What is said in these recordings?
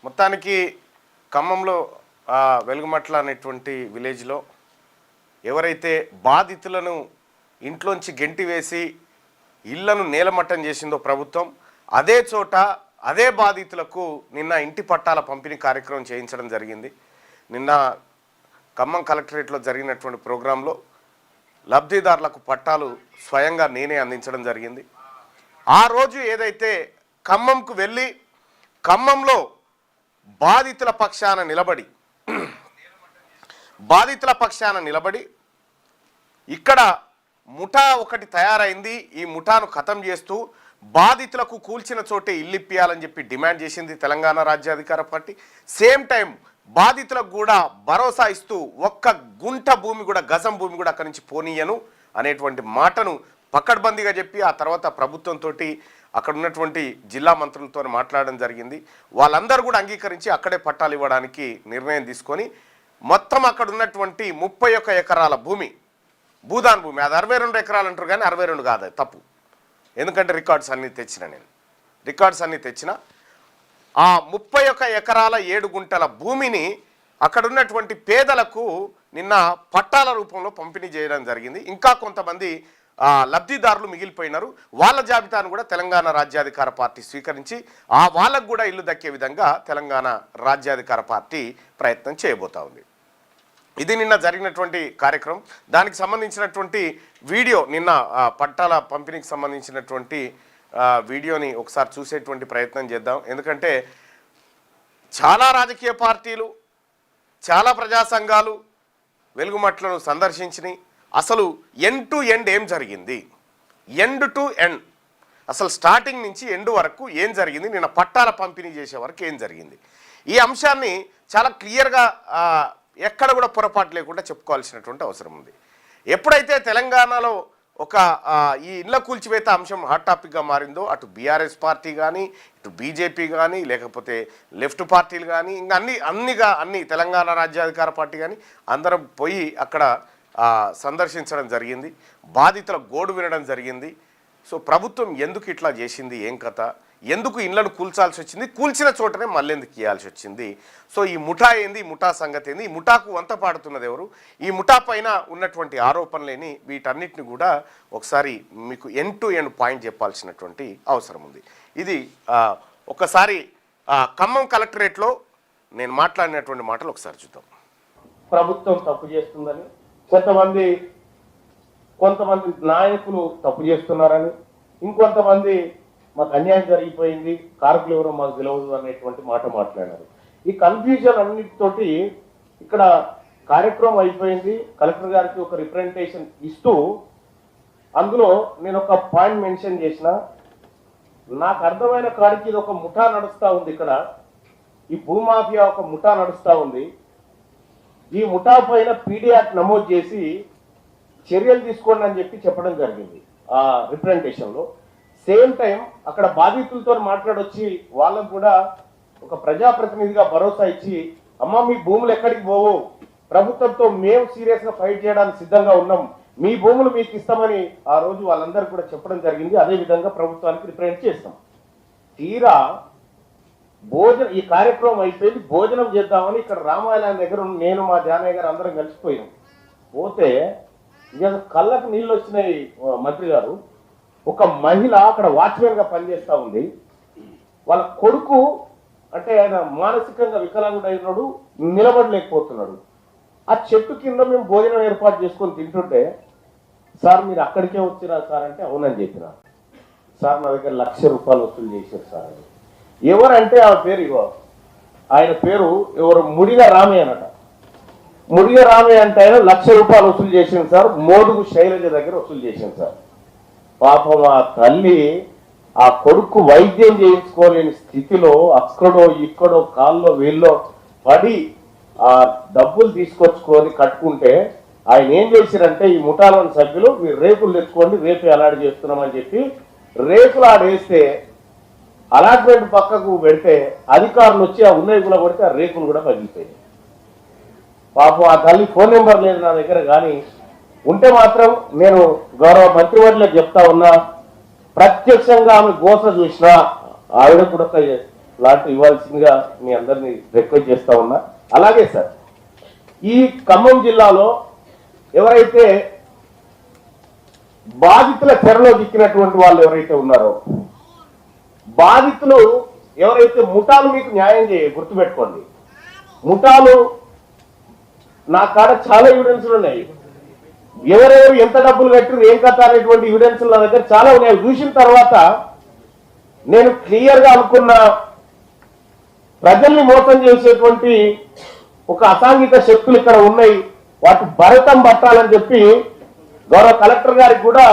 మొత్తానికి ఖమ్మంలో వెలుగుమట్ల అనేటువంటి విలేజ్లో ఎవరైతే బాధితులను ఇంట్లోంచి గెంటి వేసి ఇళ్లను నేలమట్టం చేసిందో ప్రభుత్వం, అదే చోట అదే బాధితులకు నిన్న ఇంటి పట్టాల పంపిణీ కార్యక్రమం చేయించడం జరిగింది. నిన్న ఖమ్మం కలెక్టరేట్లో జరిగినటువంటి ప్రోగ్రాంలో లబ్ధిదారులకు పట్టాలు స్వయంగా నేనే అందించడం జరిగింది. ఆ రోజు ఏదైతే ఖమ్మంకు వెళ్ళి ఖమ్మంలో బాధితుల పక్షాన నిలబడి ఇక్కడ ముఠా ఒకటి తయారైంది, ఈ ముఠాను ఖతం చేస్తూ బాధితులకు కూల్చిన చోటే ఇల్లిప్పియాలని చెప్పి డిమాండ్ చేసింది తెలంగాణ రాజ్యాధికార పార్టీ. సేమ్ టైం బాధితులకు కూడా భరోసా ఇస్తూ ఒక్క గుంట భూమి కూడా, గజం భూమి కూడా అక్కడి నుంచి పోనీయను అనేటువంటి మాటను పకడ్బందీగా చెప్పి ఆ తర్వాత ప్రభుత్వంతో అక్కడ ఉన్నటువంటి జిల్లా మంత్రులతో మాట్లాడడం జరిగింది. వాళ్ళందరూ కూడా అంగీకరించి అక్కడే పట్టాలు ఇవ్వడానికి నిర్ణయం తీసుకొని మొత్తం అక్కడ ఉన్నటువంటి 31 ఎకరాల భూమి, భూదాన్ భూమి, అది 62 ఎకరాలు అంటారు కానీ 62 కాదు, తప్పు. ఎందుకంటే రికార్డ్స్ అన్నీ తెచ్చిన ఆ 31 ఎకరాల 7 గుంటల భూమిని అక్కడ ఉన్నటువంటి పేదలకు నిన్న పట్టాల రూపంలో పంపిణీ చేయడం జరిగింది. ఇంకా కొంతమంది లబ్ధిదారులు మిగిలిపోయినారు. వాళ్ళ జాబితాను కూడా తెలంగాణ రాజ్యాధికార పార్టీ స్వీకరించి వాళ్ళకు కూడా ఇల్లు దక్కే విధంగా తెలంగాణ రాజ్యాధికార పార్టీ ప్రయత్నం చేయబోతా ఉంది. ఇది నిన్న జరిగినటువంటి కార్యక్రమం. దానికి సంబంధించినటువంటి వీడియో, నిన్న పట్టాల పంపిణీకి సంబంధించినటువంటి వీడియోని ఒకసారి చూసేటువంటి ప్రయత్నం చేద్దాం. ఎందుకంటే చాలా రాజకీయ పార్టీలు, చాలా ప్రజా సంఘాలు వెలుగుమట్లను సందర్శించినాయి. అసలు ఎండ్ టు ఎండ్ ఏం జరిగింది, ఎండ్ టు ఎండ్ అసలు స్టార్టింగ్ నుంచి ఎండ్ వరకు ఏం జరిగింది, నిన్న పట్టాల పంపిణీ చేసే వరకు ఏం జరిగింది, ఈ అంశాన్ని చాలా క్లియర్గా ఎక్కడ కూడా పొరపాటు లేకుండా చెప్పుకోవాల్సినటువంటి అవసరం ఉంది. ఎప్పుడైతే తెలంగాణలో ఒక ఈ ఇళ్ల కూల్చివేత అంశం హాట్ టాపిక్గా మారిందో, అటు బీఆర్ఎస్ పార్టీ కానీ, ఇటు బీజేపీ కానీ, లేకపోతే లెఫ్ట్ పార్టీలు కానీ, ఇంకా అన్ని తెలంగాణ రాజ్యాధికార పార్టీ కానీ అందరం పోయి అక్కడ సందర్శించడం జరిగింది. బాధితుల గోడు వినడం జరిగింది. సో ప్రభుత్వం ఎందుకు ఇట్లా చేసింది, ఏం కథ, ఎందుకు ఇళ్లను కూల్చాల్సి వచ్చింది, కూల్చిన చోటనే మళ్ళీ ఎందుకు ఇవ్వాల్సి వచ్చింది, సో ఈ ముఠా ఏంది, ఈ ముఠా సంగతి ఏంది, ఈ ముఠాకు వంత పాడుతున్నది ఎవరు, ఈ ముఠా పైన ఉన్నటువంటి ఆరోపణలేని, వీటన్నిటిని కూడా ఒకసారి మీకు ఎండ్ టు ఎండ్ పాయింట్ చెప్పాల్సినటువంటి అవసరం ఉంది. ఇది ఒకసారి ఖమ్మం కలెక్టరేట్లో నేను మాట్లాడినటువంటి మాటలు ఒకసారి చూద్దాం. ప్రభుత్వం తప్పు చేస్తుందని, కొంతమంది నాయకులు తప్పు చేస్తున్నారని, ఇంకొంతమంది మాకు అన్యాయం జరిగిపోయింది, కారకులు ఎవరో మాకు తెలియదు అనేటువంటి మాట మాట్లాడారు. ఈ కన్ఫ్యూజన్ అన్నిటితోటి ఇక్కడ కార్యక్రమం అయిపోయింది. కలెక్టర్ గారికి ఒక రిప్రజెంటేషన్ ఇస్తూ అందులో నేను ఒక పాయింట్ మెన్షన్ చేసిన, నాకు అర్థమైన కాడికి ఇది ఒక ముఠా నడుస్తూ ఉంది. ఇక్కడ ఈ భూమాఫియా ఒక ముఠా నడుస్తూ ఉంది. ఈ ముఠా పైన పీడీ యాక్ట్ నమోదు చేసి చర్యలు తీసుకోండి అని చెప్పడం జరిగింది ఆ రిప్రజెంటేషన్లో. సేమ్ టైం అక్కడ బాధితులతో మాట్లాడొచ్చి వాళ్ళకు కూడా ఒక ప్రజాప్రతినిధిగా భరోసా ఇచ్చి, అమ్మ మీ భూములు ఎక్కడికి పోవు, ప్రభుత్వంతో మేము సీరియస్గా ఫైట్ చేయడానికి సిద్ధంగా ఉన్నాం, మీ భూములు మీకు ఇస్తామని ఆ రోజు వాళ్ళందరూ కూడా చెప్పడం జరిగింది. అదేవిధంగా ప్రభుత్వానికి రిప్రజెంట్ చేస్తాం. తీరా ఈ కార్యక్రమం అయిపోయింది, భోజనం చేద్దామని ఇక్కడ రామాలయం దగ్గర నేను మా జానయ్య గారు అందరం కలిసిపోయాం. పోతే ఇక కళ్ళకు నీళ్ళు వచ్చినాయి. మంత్రి గారు, ఒక మహిళ అక్కడ వాచ్మెన్ గా పనిచేస్తూ ఉంది. వాళ్ళ కొడుకు అంటే ఆయన మానసికంగా వికలాంగుడైనాడు, నిలబడలేకపోతున్నాడు. ఆ చెట్టు కింద మేము భోజనం ఏర్పాటు చేసుకొని తింటుంటే, సార్ మీరు అక్కడికే వచ్చిరా సార్ అంటే అవునని చెప్పిన. సార్ నా దగ్గర ₹1,00,000 వసూలు చేశారు సార్ అని. ఎవరంటే ఆ పేరు ఇగో, ఆయన పేరు ఎవరు, ముడిగ రామయ్య అనట. ముడిగ రామయ్య అంటే ఆయన ₹1,00,000 వసూలు చేసింది సార్, మోదుగు శైలజ దగ్గర వసూలు చేసింది సార్. పాపం ఆ తల్లి ఆ కొడుకు వైద్యం చేయించుకోలేని స్థితిలో అక్కడో ఇక్కడో కాల్లో వీళ్ళో పడి ఆ డబ్బులు తీసుకొచ్చుకొని కట్టుకుంటే ఆయన ఏం చేశారంటే, ఈ ముఠాలోని సభ్యులు మీరు రేకులు తెచ్చుకోండి, రేపు అలాట్ చేస్తున్నామని చెప్పి రేకులు ఆడేస్తే అలాట్మెంట్ పక్కకు పెడితే అధికారులు వచ్చి ఆ ఉన్నవి కూడా కొడితే ఆ రేకులు కూడా పగిలిపోయాయి. పాపం ఆ తల్లి ఫోన్ నెంబర్ లేదు నా దగ్గర, కానీ ఉంటే మాత్రం నేను గౌరవ మంత్రివర్యులకు చెప్తా ఉన్నా, ప్రత్యక్షంగా ఆమె గోస చూసినా ఆవిడ కూడా ప్లాట్ ఇవ్వాల్సిందిగా మీ అందరినీ రిక్వెస్ట్ చేస్తా ఉన్నా. అలాగే సార్, ఈ ఖమ్మం జిల్లాలో ఎవరైతే బాధితుల చెరలో దిక్కినటువంటి వాళ్ళు ఎవరైతే ఉన్నారో, బాధితులు ఎవరైతే ముఠాలు మీకు న్యాయం గుర్తుపెట్టుకోండి. ముఠాలు నా కాడ చాలా ఎవిడెన్స్లు ఉన్నాయి. ఎవరెవరు ఎంత డబ్బులు కట్టారు ఏం కథ అనేటువంటి ఎవిడెన్స్లు నా దగ్గర చాలా ఉన్నాయి. చూసిన తర్వాత నేను క్లియర్ గా అనుకున్న, ప్రజల్ని మోసం చేసేటువంటి ఒక అసాంఘిక శక్తులు ఇక్కడ ఉన్నాయి, వాటి భరతం పట్టాలని చెప్పి గౌరవ కలెక్టర్ గారికి కూడా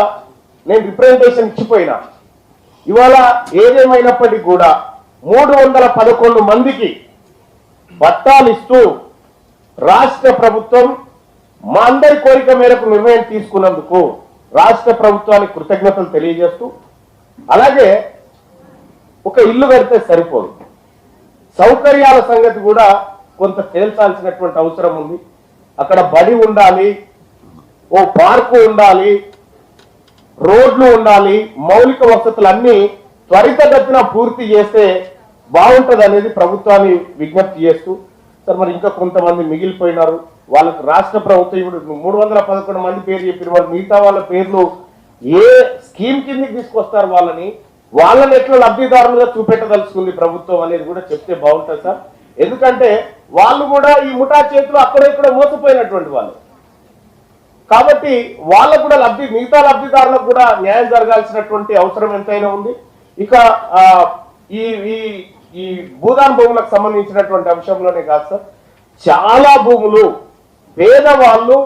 నేను రిప్రజెంటేషన్ ఇచ్చిపోయినా. ఇవాళ ఏదేమైనప్పటికీ కూడా 311 మందికి పట్టాలు ఇస్తూ రాష్ట్ర ప్రభుత్వం మా అందరి కోరిక మేరకు నిర్ణయం తీసుకున్నందుకు రాష్ట్ర ప్రభుత్వానికి కృతజ్ఞతలు తెలియజేస్తూ, అలాగే ఒక ఇల్లు కడితే సరిపోదు, సౌకర్యాల సంగతి కూడా కొంత తేల్చాల్సినటువంటి అవసరం ఉంది. అక్కడ బడి ఉండాలి, ఓ పార్కు ఉండాలి, రోడ్లు ఉండాలి, మౌలిక వసతులన్నీ త్వరితగతిన పూర్తి చేస్తే బాగుంటుంది అనేది ప్రభుత్వాన్ని విజ్ఞప్తి చేస్తూ, సార్ మరి ఇంకా కొంతమంది మిగిలిపోయినారు, వాళ్ళకు రాష్ట్ర ప్రభుత్వం ఇప్పుడు 311 మంది పేరు చెప్పిన వాళ్ళు, మిగతా వాళ్ళ పేర్లు ఏ స్కీమ్ కిందకి తీసుకొస్తారు, వాళ్ళని ఎట్లా లబ్ధిదారులుగా చూపెట్టదలుచుకుంది ప్రభుత్వం అనేది కూడా చెప్తే బాగుంటుంది సార్. ఎందుకంటే వాళ్ళు కూడా ఈ ముఠా చేతులు అక్కడెక్కడ మోసపోయినటువంటి వాళ్ళు కాబట్టి వాళ్ళకు కూడా మిగతా లబ్ధిదారులకు కూడా న్యాయం జరగాల్సినటువంటి అవసరం ఎంతైనా ఉంది. ఇక ఈ ఈ భూదాన్ భూములకు సంబంధించినటువంటి అంశంలోనే కాదు సార్, చాలా భూములు పేదవాళ్ళు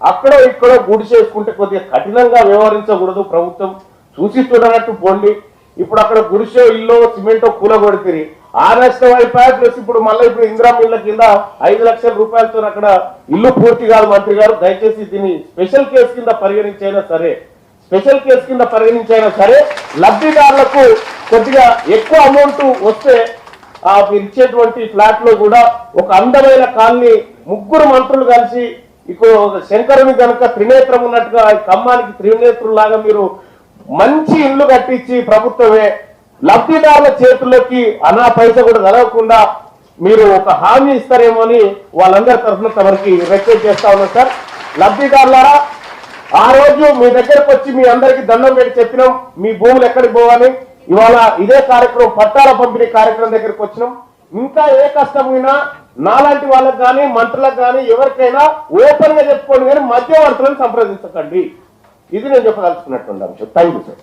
అక్కడో ఇక్కడో గుడి చేసుకుంటే కొద్దిగా కఠినంగా వ్యవహరించకూడదు, ప్రభుత్వం చూసి చూడనట్టు పోండి. ఇప్పుడు అక్కడ గుడిసో ఇల్లు సిమెంటో కూలగొడితే ఆ నష్టం అయిపోయా, ప్లస్ ఇప్పుడు మళ్ళీ ఇప్పుడు ఇందిరా మిల్ల కింద 5 లక్షల రూపాయలతో అక్కడ ఇల్లు పూర్తి కాదు. మంత్రి గారు దయచేసి దీన్ని స్పెషల్ కేసు కింద పరిగణించైనా సరే లబ్ధిదారులకు కొద్దిగా ఎక్కువ అమౌంట్ వస్తే మీరు ఇచ్చేటువంటి ఫ్లాట్ లో కూడా ఒక అందమైన కాలనీ 3 మంత్రులు కలిసి ఇప్పుడు శంకరుని కనుక త్రినేత్రం ఉన్నట్టుగా ఖమ్మానికి త్రినేత్రులాగా మీరు మంచి ఇల్లు కట్టించి ప్రభుత్వమే లబ్ధిదారుల చేతుల్లోకి అనా పైసా కూడా జరగకుండా మీరు ఒక హామీ ఇస్తారేమో అని వాళ్ళందరి తరఫున తమరికి రిక్వెస్ట్ చేస్తా ఉన్నాం సార్. లబ్ధిదారులారా, ఆ రోజు మీ దగ్గరకు వచ్చి మీ అందరికి దండం పెట్టి చెప్పినాం మీ భూములు ఎక్కడికి పోవాలి. ఇవాళ ఇదే కార్యక్రమం పట్టాల పంపిణీ కార్యక్రమం దగ్గరికి వచ్చినాం. ఇంకా ఏ కష్టమైనా నాలాంటి వాళ్ళకి కానీ మంత్రులకు కానీ ఎవరికైనా ఓపెన్ గా చెప్పుకోండి, కానీ మధ్యవర్తులను సంప్రదించకండి. ఇది నేను చెప్పదలుచుకున్నటువంటి అంశం. Thank you sir.